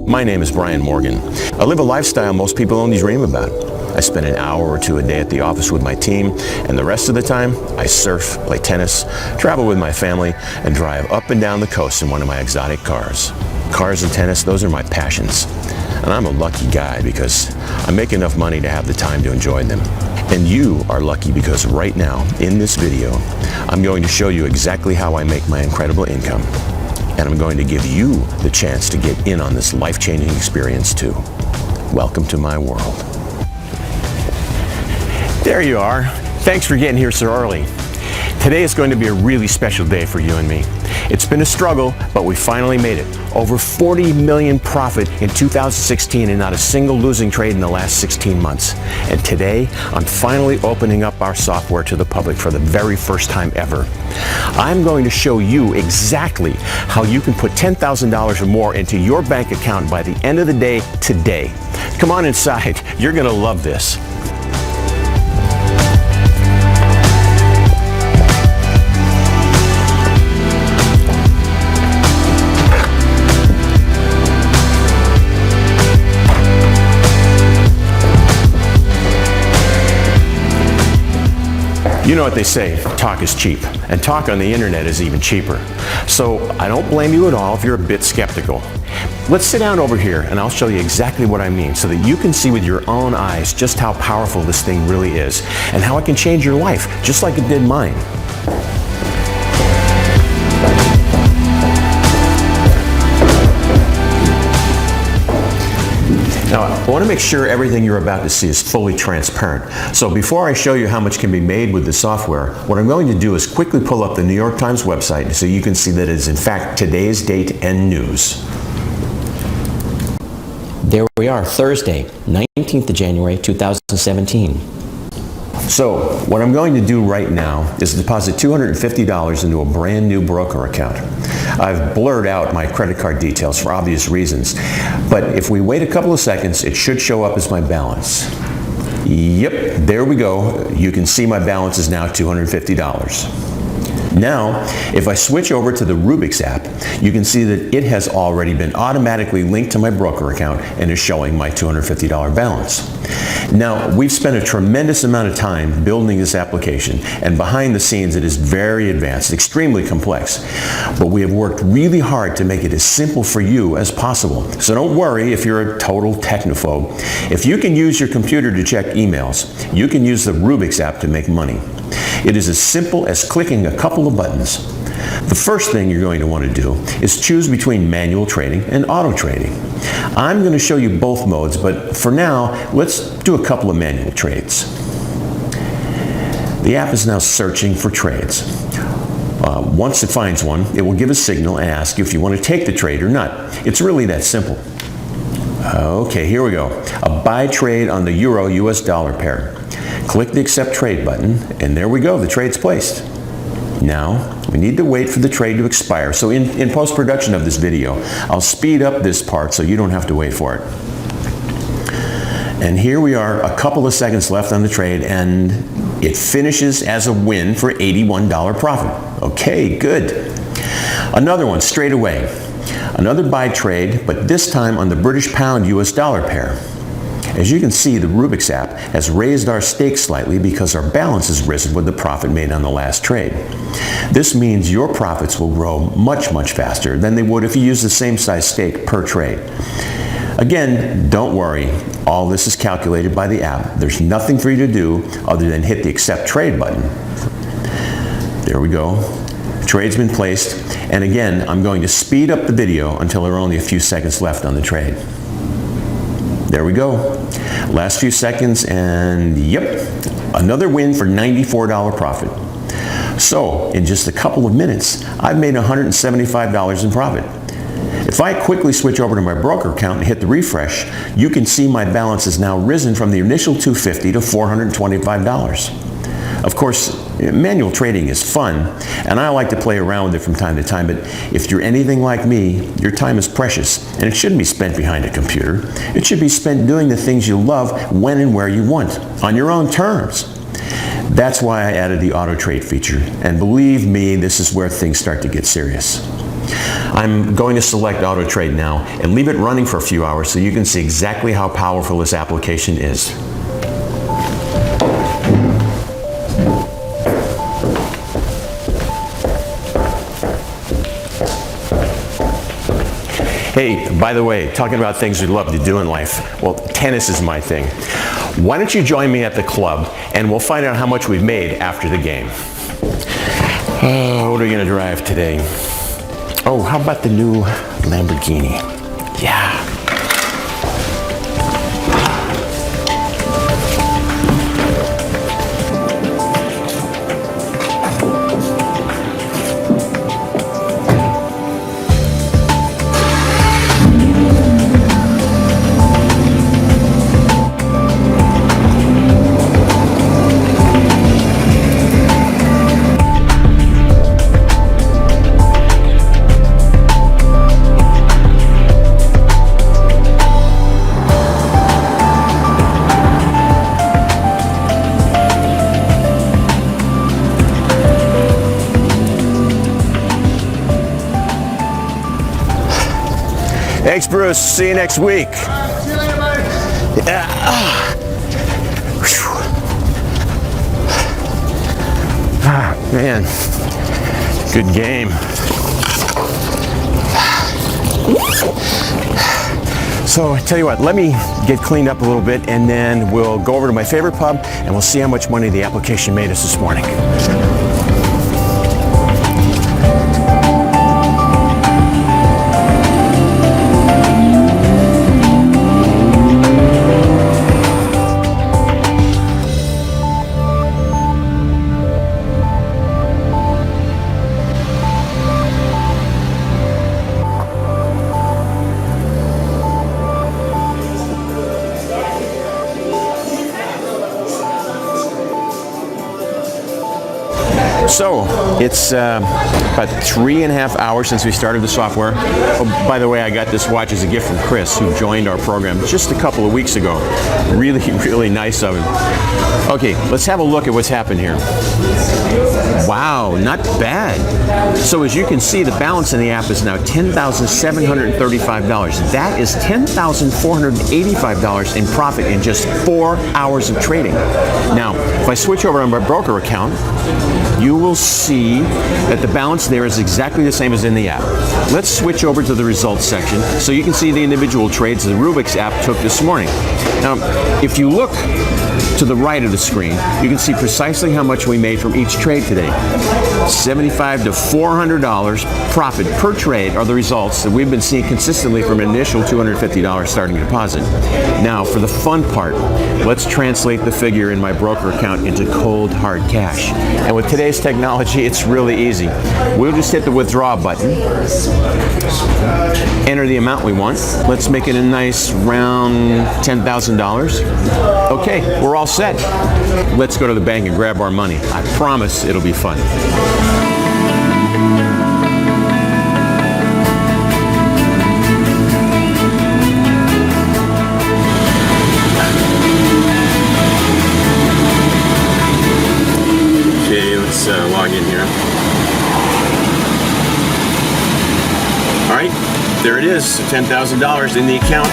My name is Brian Morgan. I live a lifestyle most people only dream about. I spend an hour or two a day at the office with my team, and the rest of the time, I surf, play tennis, travel with my family, and drive up and down the coast in one of my exotic cars. Cars and tennis, those are my passions. And I'm a lucky guy because I make enough money to have the time to enjoy them. And you are lucky because right now, in this video, I'm going to show you exactly how I make my incredible income. And I'm going to give you the chance to get in on this life-changing experience too. Welcome to my world. There you are. Thanks for getting here so early. Today is going to be a really special day for you and me. It's been a struggle, but we finally made it. Over 40 million profit in 2016 and not a single losing trade in the last 16 months. And today, I'm finally opening up our software to the public for the very first time ever. I'm going to show you exactly how you can put $10,000 or more into your bank account by the end of the day today. Come on inside. You're going to love this. You know what they say, talk is cheap, and talk on the internet is even cheaper. So I don't blame you at all if you're a bit skeptical. Let's sit down over here and I'll show you exactly what I mean so that you can see with your own eyes just how powerful this thing really is and how it can change your life, just like it did mine. Now, I want to make sure everything you're about to see is fully transparent. So before I show you how much can be made with the software, what I'm going to do is quickly pull up the New York Times website so you can see that it is in fact today's date and news. There we are, Thursday, 19th of January, 2017. So what I'm going to do right now is deposit $250 into a brand new broker account. I've blurred out my credit card details for obvious reasons, but if we wait a couple of seconds, it should show up as my balance. Yep, there we go. You can see my balance is now $250. Now, if I switch over to the Rubik's app, you can see that it has already been automatically linked to my broker account and is showing my $250 balance. Now, we've spent a tremendous amount of time building this application, and behind the scenes it is very advanced, extremely complex. But we have worked really hard to make it as simple for you as possible. So don't worry if you're a total technophobe. If you can use your computer to check emails, you can use the Rubik's app to make money. It is as simple as clicking a couple of buttons. The first thing you're going to want to do is choose between manual trading and auto trading. I'm going to show you both modes, but for now, let's do a couple of manual trades. The app is now searching for trades. Once it finds one, it will give a signal and ask you if you want to take the trade or not. It's really that simple. Okay, here we go. A buy trade on the Euro-US dollar pair. Click the Accept Trade button, and there we go, the trade's placed. Now, we need to wait for the trade to expire. So in post-production of this video, I'll speed up this part so you don't have to wait for it. And here we are, a couple of seconds left on the trade, and it finishes as a win for $81 profit. Okay, good. Another one straight away. Another buy trade, but this time on the British pound US dollar pair. As you can see, the Rubik's app has raised our stake slightly because our balance has risen with the profit made on the last trade. This means your profits will grow much, much faster than they would if you used the same size stake per trade. Again, don't worry. All this is calculated by the app. There's nothing for you to do other than hit the Accept Trade button. There we go. Trade's been placed. And again, I'm going to speed up the video until there are only a few seconds left on the trade. There we go. Last few seconds, and yep, another win for $94 profit. So, in just a couple of minutes, I've made $175 in profit. If I quickly switch over to my broker account and hit the refresh, you can see my balance has now risen from the initial $250 to $425. Of course, manual trading is fun, and I like to play around with it from time to time, but if you're anything like me, your time is precious, and it shouldn't be spent behind a computer. It should be spent doing the things you love when and where you want, on your own terms. That's why I added the auto trade feature, and believe me, this is where things start to get serious. I'm going to select Auto Trade now and leave it running for a few hours so you can see exactly how powerful this application is. Hey, by the way, talking about things we love to do in life, well, tennis is my thing. Why don't you join me at the club and we'll find out how much we've made after the game. What are we gonna drive today? Oh, how about the new Lamborghini? Yeah. Thanks, Bruce. See you next week. See you later, buddy. Yeah. Man, good game. So I tell you what, let me get cleaned up a little bit and then we'll go over to my favorite pub and we'll see how much money the application made us this morning. So it's about 3.5 hours since we started the software. Oh, by the way, I got this watch as a gift from Chris, who joined our program just a couple of weeks ago. Really, really nice of him. Okay, let's have a look at what's happened here. Wow, not bad. So as you can see, the balance in the app is now $10,735. That is $10,485 in profit in just 4 hours of trading. Now, if I switch over on my broker account, you will see that the balance there is exactly the same as in the app. Let's switch over to the results section so you can see the individual trades the Rubik's app took this morning. Now, if you look to the right of the screen, you can see precisely how much we made from each trade today. $75 to $400 profit per trade are the results that we've been seeing consistently from an initial $250 starting deposit. Now, for the fun part, let's translate the figure in my broker account into cold, hard cash. And with today's technology, it's really easy. We'll just hit the withdraw button, enter the amount we want. Let's make it a nice round $10,000. Okay, we're all set. Let's go to the bank and grab our money. I promise it'll be fun. Okay, let's log in here. All right, there it is, $10,000 in the account.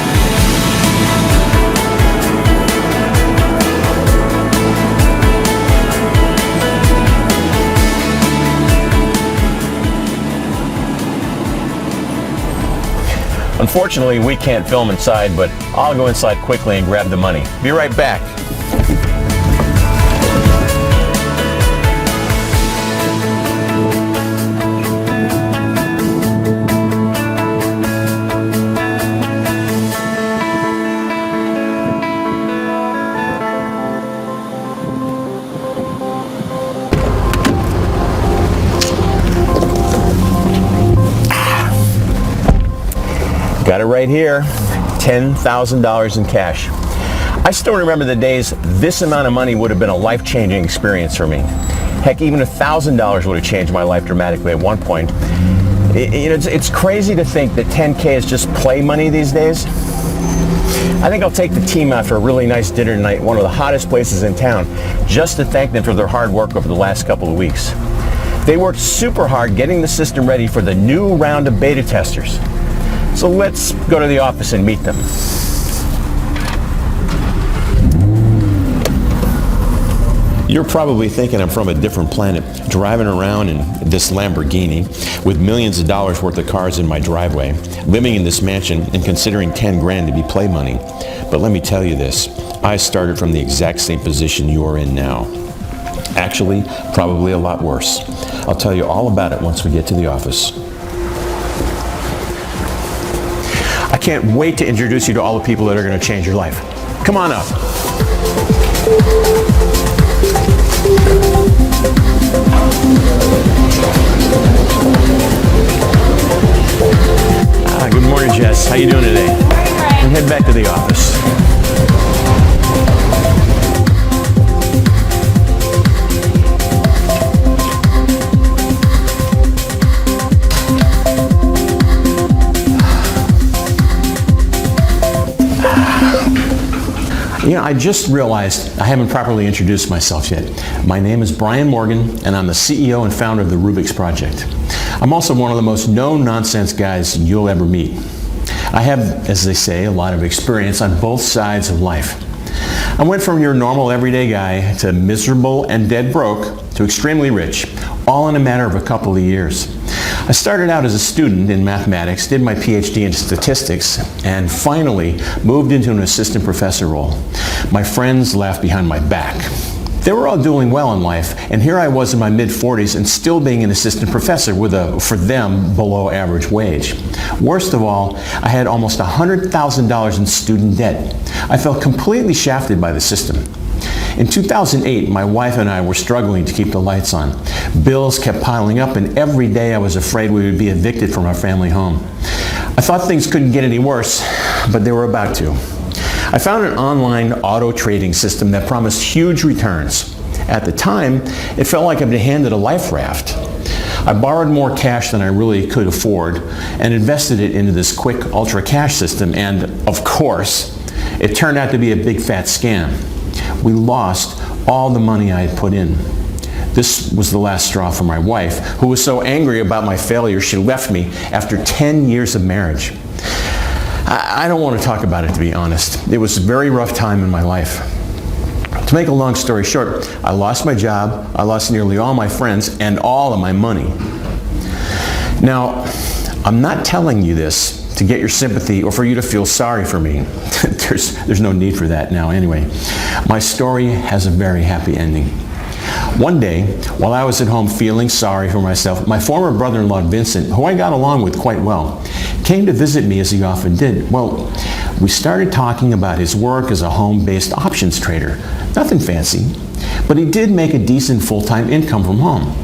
Unfortunately, we can't film inside, but I'll go inside quickly and grab the money. Be right back. Got it right here, $10,000 in cash. I still remember the days this amount of money would have been a life-changing experience for me. Heck, even $1,000 would have changed my life dramatically at one point. It's crazy to think that 10K is just play money these days. I think I'll take the team out for a really nice dinner tonight, one of the hottest places in town, just to thank them for their hard work over the last couple of weeks. They worked super hard getting the system ready for the new round of beta testers. So let's go to the office and meet them. You're probably thinking I'm from a different planet, driving around in this Lamborghini with millions of dollars worth of cars in my driveway, living in this mansion and considering 10 grand to be play money. But let me tell you this, I started from the exact same position you are in now. Actually, probably a lot worse. I'll tell you all about it once we get to the office. I can't wait to introduce you to all the people that are going to change your life. Come on up. Good morning, Jess. How you doing today? Good morning, Brian. Head back to the office. You know, I just realized I haven't properly introduced myself yet. My name is Brian Morgan, and I'm the CEO and founder of the Rubik's Project. I'm also one of the most no-nonsense guys you'll ever meet. I have, as they say, a lot of experience on both sides of life. I went from your normal everyday guy to miserable and dead broke to extremely rich, all in a matter of a couple of years. I started out as a student in mathematics, did my PhD in statistics, and finally moved into an assistant professor role. My friends laughed behind my back. They were all doing well in life, and here I was in my mid-40s and still being an assistant professor with a, for them, below average wage. Worst of all, I had almost $100,000 in student debt. I felt completely shafted by the system. In 2008, my wife and I were struggling to keep the lights on. Bills kept piling up, and every day I was afraid we would be evicted from our family home. I thought things couldn't get any worse, but they were about to. I found an online auto trading system that promised huge returns. At the time, it felt like I'd been handed a life raft. I borrowed more cash than I really could afford and invested it into this quick ultra cash system, and of course, it turned out to be a big fat scam. We lost all the money I had put in. This was the last straw for my wife, who was so angry about my failure she left me after 10 years of marriage. I don't want to talk about it, to be honest. It was a very rough time in my life. To make a long story short, I lost my job, I lost nearly all my friends, and all of my money. Now, I'm not telling you this to get your sympathy or for you to feel sorry for me. There's no need for that now anyway. My story has a very happy ending. One day, while I was at home feeling sorry for myself, my former brother-in-law Vincent, who I got along with quite well, came to visit me as he often did. Well, we started talking about his work as a home-based options trader. Nothing fancy, but he did make a decent full-time income from home.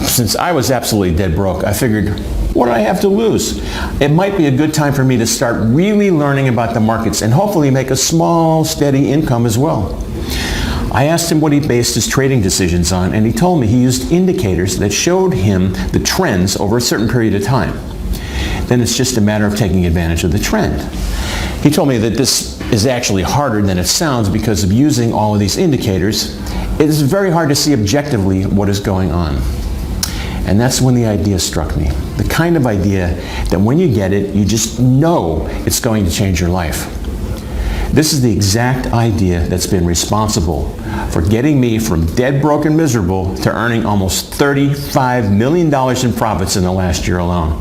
Since I was absolutely dead broke, I figured, what did I have to lose? It might be a good time for me to start really learning about the markets and hopefully make a small, steady income as well. I asked him what he based his trading decisions on, and he told me he used indicators that showed him the trends over a certain period of time. Then it's just a matter of taking advantage of the trend. He told me that this is actually harder than it sounds because of using all of these indicators. It is very hard to see objectively what is going on. And that's when the idea struck me. The kind of idea that when you get it, you just know it's going to change your life. This is the exact idea that's been responsible for getting me from dead broke and miserable to earning almost $35 million in profits in the last year alone.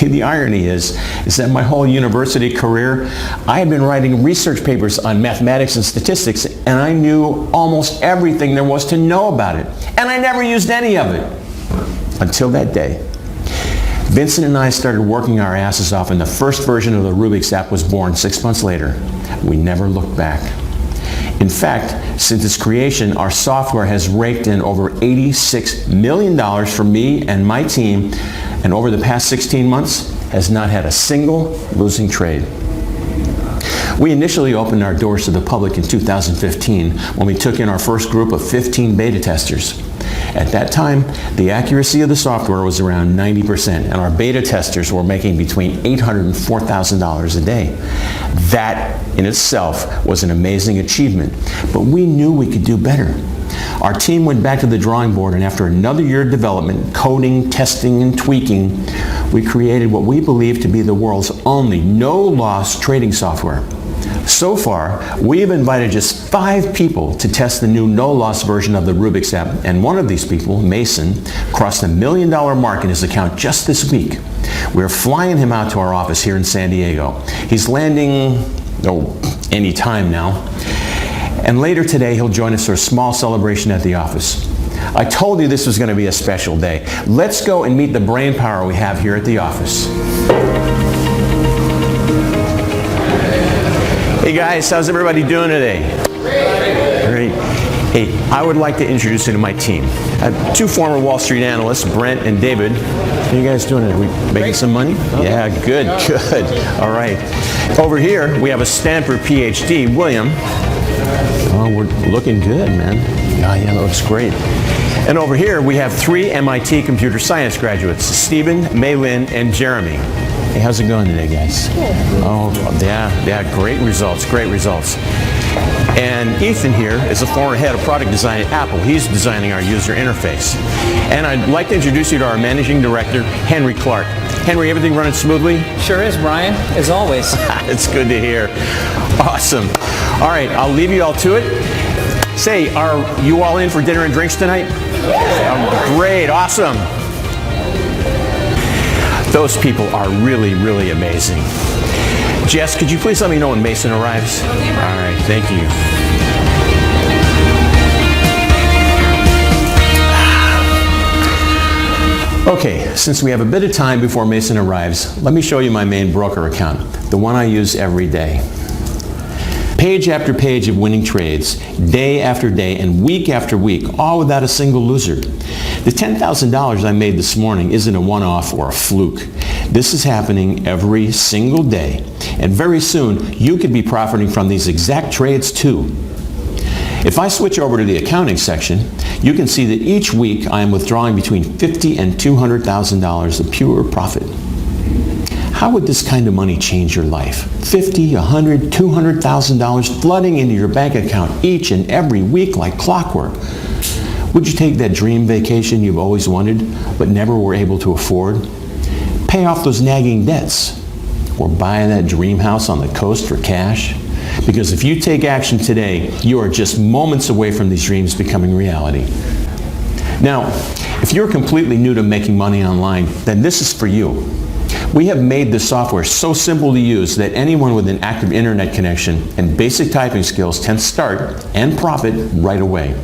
The irony is that my whole university career, I had been writing research papers on mathematics and statistics, and I knew almost everything there was to know about it. And I never used any of it. Until that day. Vincent and I started working our asses off, and the first version of the Rubik's app was born 6 months later. We never looked back. In fact, since its creation, our software has raked in over $86 million for me and my team, and over the past 16 months has not had a single losing trade. We initially opened our doors to the public in 2015 when we took in our first group of 15 beta testers. At that time, the accuracy of the software was around 90%, and our beta testers were making between $800,000 and $4,000 a day. That in itself was an amazing achievement, but we knew we could do better. Our team went back to the drawing board, and after another year of development, coding, testing, and tweaking, we created what we believe to be the world's only no-loss trading software. So far, we have invited just 5 people to test the new no-loss version of the Rubik's app, and one of these people, Mason, crossed the $1 million mark in his account just this week. We're flying him out to our office here in San Diego. He's landing, any time now. And later today, he'll join us for a small celebration at the office. I told you this was going to be a special day. Let's go and meet the brain power we have here at the office. Hey guys, how's everybody doing today? Great. Hey, I would like to introduce you to my team. I have 2 former Wall Street analysts, Brent and David. How are you guys doing? Are we making some money? Yeah, good. All right. Over here, we have a Stanford PhD, William. Oh, we're looking good, man. Oh, yeah, that looks great. And over here, we have 3 MIT computer science graduates, Stephen, Maylin, and Jeremy. Hey, how's it going today, guys? Good. Oh, yeah, great results. And Ethan here is a former head of product design at Apple. He's designing our user interface. And I'd like to introduce you to our managing director, Henry Clark. Henry, everything running smoothly? Sure is, Brian, as always. It's good to hear. Awesome. All right, I'll leave you all to it. Say, are you all in for dinner and drinks tonight? Oh, great, awesome. Those people are really, really amazing. Jess, could you please let me know when Mason arrives? All right, thank you. Okay, since we have a bit of time before Mason arrives, let me show you my main broker account, the one I use every day. Page after page of winning trades, day after day and week after week, all without a single loser. The $10,000 I made this morning isn't a one-off or a fluke. This is happening every single day, and very soon you could be profiting from these exact trades too. If I switch over to the accounting section, you can see that each week I am withdrawing between $50,000 and $200,000 of pure profit. How would this kind of money change your life? $50,000, $100,000, $200,000 flooding into your bank account each and every week like clockwork. Would you take that dream vacation you've always wanted but never were able to afford? Pay off those nagging debts? Or buy that dream house on the coast for cash? Because if you take action today, you are just moments away from these dreams becoming reality. Now, if you're completely new to making money online, then this is for you. We have made this software so simple to use that anyone with an active internet connection and basic typing skills can start and profit right away.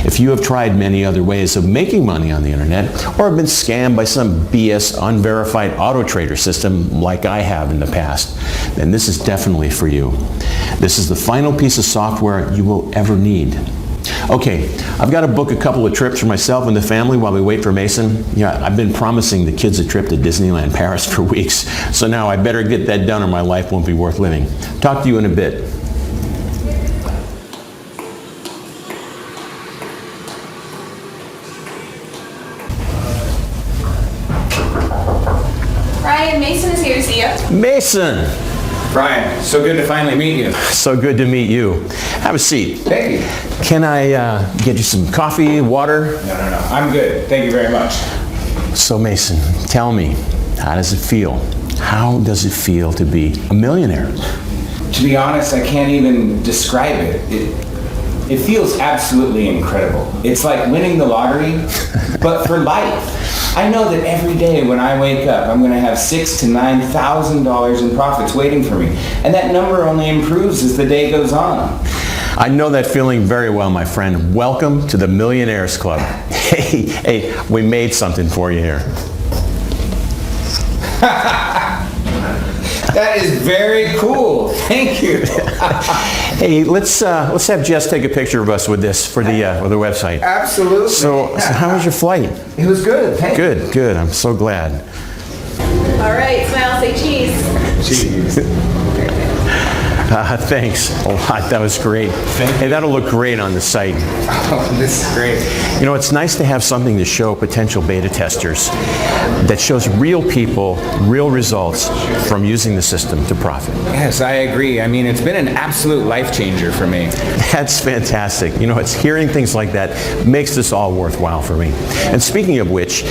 If you have tried many other ways of making money on the internet or have been scammed by some BS unverified auto trader system like I have in the past, then this is definitely for you. This is the final piece of software you will ever need. Okay, I've got to book a couple of trips for myself and the family while we wait for Mason. Yeah, I've been promising the kids a trip to Disneyland Paris for weeks, so now I better get that done or my life won't be worth living. Talk to you in a bit. Brian, Mason is here to see you. Mason! Brian, so good to finally meet you. So good to meet you. Have a seat. Thank you. Can I get you some coffee, water? No. I'm good. Thank you very much. So Mason, tell me, how does it feel? How does it feel to be a millionaire? To be honest, I can't even describe it. It feels absolutely incredible. It's like winning the lottery, but for life. I know that every day when I wake up, I'm going to have $6,000 to $9,000 in profits waiting for me. And that number only improves as the day goes on. I know that feeling very well, my friend. Welcome to the Millionaires Club. Hey, we made something for you here. That is very cool. Thank you. Hey, let's have Jess take a picture of us with this for the website. Absolutely. So how was your flight? It was good. Thank you. Good. I'm so glad. All right, smile, say cheese. Cheese. Thanks a lot. That was great. Hey, that'll look great on the site. Oh, this is great. You know, it's nice to have something to show potential beta testers that shows real people, real results from using the system to profit. Yes, I agree. I mean, it's been an absolute life changer for me. That's fantastic. You know, it's hearing things like that makes this all worthwhile for me. And speaking of which,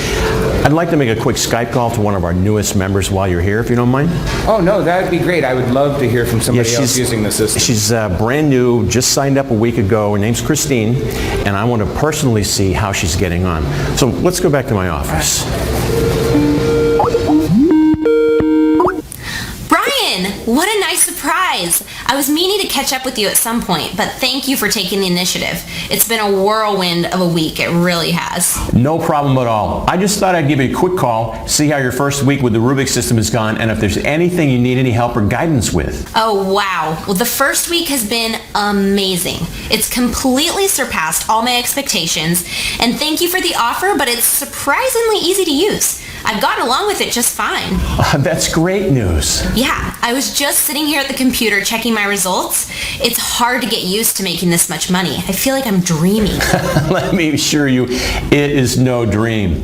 I'd like to make a quick Skype call to one of our newest members while you're here, if you don't mind. Oh, no, that would be great. I would love to hear from somebody else using the system. She's brand new, just signed up a week ago. Her name's Christine, and I want to personally see how she's getting on. So let's go back to my office. Brian, what a nice surprise. I was meaning to catch up with you at some point, but thank you for taking the initiative. It's been a whirlwind of a week. It really has. No problem at all. I just thought I'd give you a quick call, see how your first week with the Rubik system has gone, and if there's anything you need any help or guidance with. Oh, wow. Well, the first week has been amazing. It's completely surpassed all my expectations, and thank you for the offer, but it's surprisingly easy to use. I've gotten along with it just fine. That's great news. Yeah, I was just sitting here at the computer checking my results. It's hard to get used to making this much money. I feel like I'm dreaming. Let me assure you, it is no dream.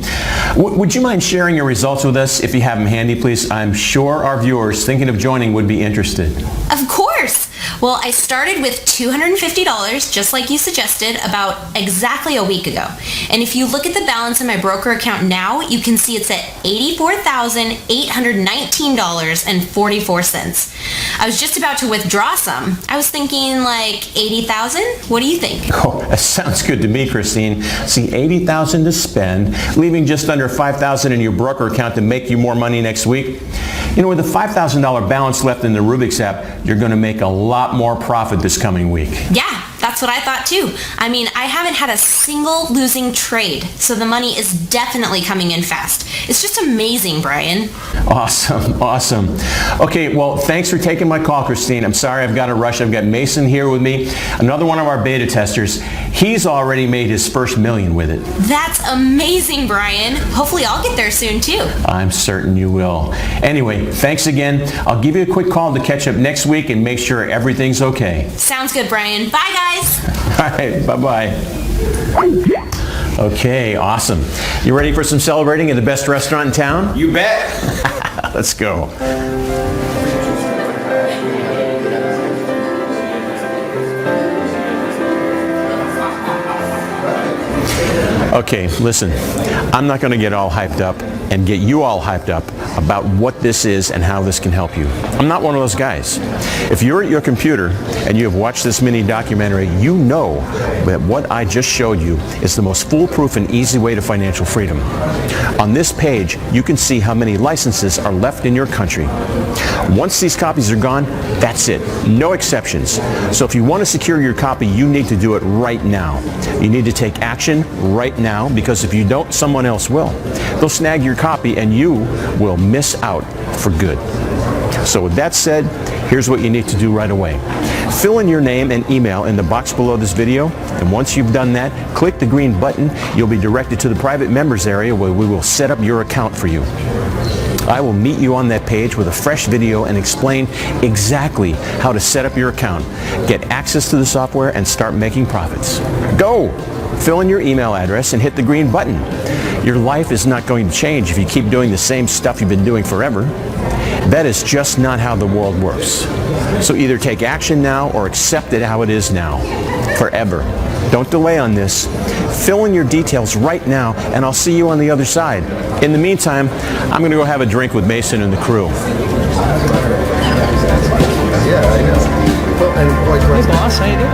Would you mind sharing your results with us if you have them handy, please? I'm sure our viewers thinking of joining would be interested. Of course. Well, I started with $250, just like you suggested, about exactly a week ago. And if you look at the balance in my broker account now, you can see it's at $84,819.44. I was just about to withdraw some. I was thinking like $80,000. What do you think? Oh, that sounds good to me, Christine. See, $80,000 to spend, leaving just under $5,000 in your broker account to make you more money next week. You know, with a $5,000 balance left in the Rubik's app, you're going to make a lot more profit this coming week. Yeah, that's what I thought too. I mean, I haven't had a single losing trade, so the money is definitely coming in fast. It's just amazing, Brian. Awesome, awesome. Okay, well, thanks for taking my call, Christine. I'm sorry I've got to rush. I've got Mason here with me, another one of our beta testers. He's already made his first million with it. That's amazing, Brian. Hopefully I'll get there soon too. I'm certain you will. Anyway, thanks again. I'll give you a quick call to catch up next week and make sure everything's okay. Sounds good, Brian. Bye, guys. All right, bye-bye. Okay, awesome. You ready for some celebrating at the best restaurant in town? You bet. Let's go. Okay, listen, I'm not going to get all hyped up and get you all hyped up about what this is and how this can help you. I'm not one of those guys. If you're at your computer and you have watched this mini documentary, you know that what I just showed you is the most foolproof and easy way to financial freedom. On this page, you can see how many licenses are left in your country. Once these copies are gone, that's it. No exceptions. So if you want to secure your copy, you need to do it right now. You need to take action right now, because if you don't, someone else will. They'll snag your copy and you will miss out for good. So with that said, here's what you need to do right away. Fill in your name and email in the box below this video, and once you've done that, click the green button. You'll be directed to the private members area where we will set up your account for you. I will meet you on that page with a fresh video and explain exactly how to set up your account, get access to the software, and start making profits. Go! Fill in your email address and hit the green button. Your life is not going to change if you keep doing the same stuff you've been doing forever. That is just not how the world works. So either take action now or accept it how it is now, forever. Don't delay on this. Fill in your details right now, and I'll see you on the other side. In the meantime, I'm going to go have a drink with Mason and the crew. Hey, boss, how you doing?